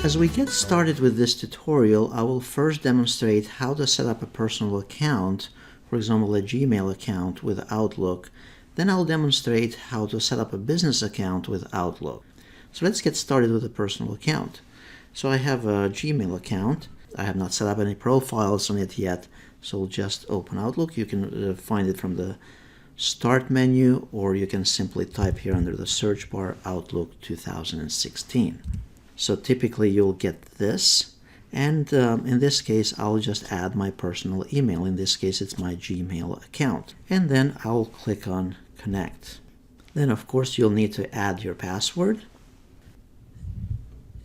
As we get started with this tutorial, I will first demonstrate how to set up a personal account, for example a Gmail account with Outlook. Then I'll demonstrate how to set up a business account with Outlook. So let's get started with a personal account. So I have a Gmail account. I have not set up any profiles on it yet, so we'll just open Outlook. You can find it from the Start menu, or you can simply type here under the search bar Outlook 2016. So typically you'll get this, and in this case I'll just add my personal email. In this case it's my Gmail account, and then I'll click on Connect. Then of course you'll need to add your password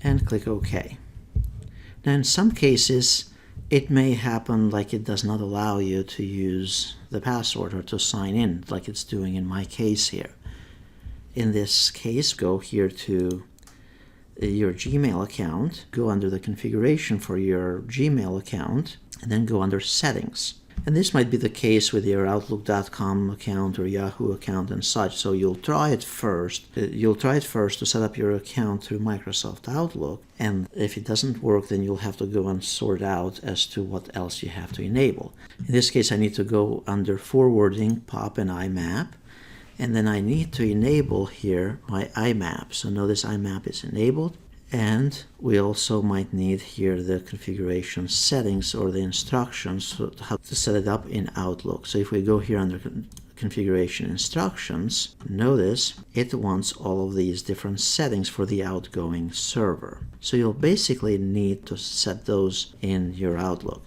and click OK. Now in some cases it may happen like it does not allow you to use the password or to sign in like it's doing in my case here. In this case, go here to your Gmail account, go under the configuration for your Gmail account, and then go under Settings. And this might be the case with your Outlook.com account or Yahoo account and such, so you'll try it first. You'll try it first to set up your account through Microsoft Outlook, and if it doesn't work, then you'll have to go and sort out as to what else you have to enable. In this case, I need to go under Forwarding, POP, and IMAP, and then I need to enable here my IMAP. So notice IMAP is enabled. And we also might need here the configuration settings or the instructions for how to set it up in Outlook. So if we go here under configuration instructions, notice it wants all of these different settings for the outgoing server. So you'll basically need to set those in your Outlook.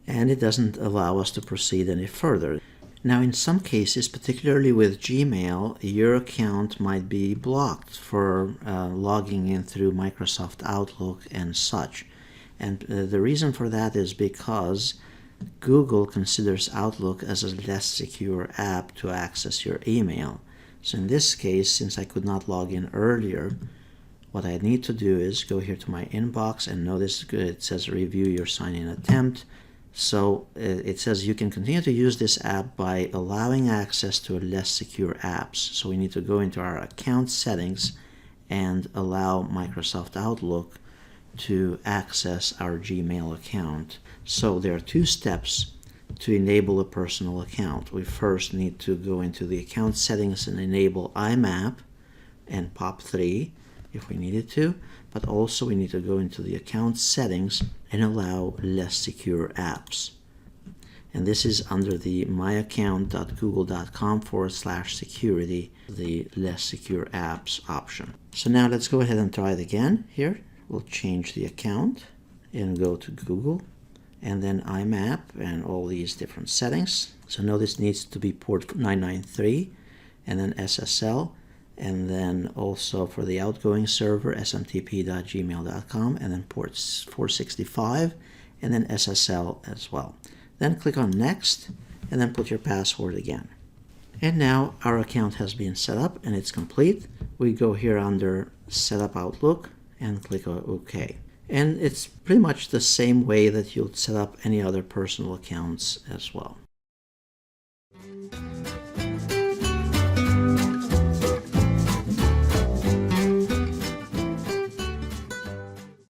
And it doesn't allow us to proceed any further. Now in some cases, particularly with Gmail, your account might be blocked for logging in through Microsoft Outlook and such. And the reason for that is because Google considers Outlook as a less secure app to access your email. So in this case, since I could not log in earlier, what I need to do is go here to my inbox and notice it says review your sign-in attempt. So it says you can continue to use this app by allowing access to less secure apps. So we need to go into our account settings and allow Microsoft Outlook to access our Gmail account. So there are two steps to enable a personal account. We first need to go into the account settings and enable IMAP and POP3 if we needed to, but also we need to go into the account settings and allow less secure apps. And this is under the myaccount.google.com/security, the less secure apps option. So now let's go ahead and try it again. Here we'll change the account and go to Google and then IMAP and all these different settings. So notice needs to be port 993 and then SSL, and then also for the outgoing server smtp.gmail.com, and then port 465, and then SSL as well. Then click on Next, and then put your password again. And now our account has been set up and it's complete. We go here under Set Up Outlook and click on OK. And it's pretty much the same way that you'd set up any other personal accounts as well.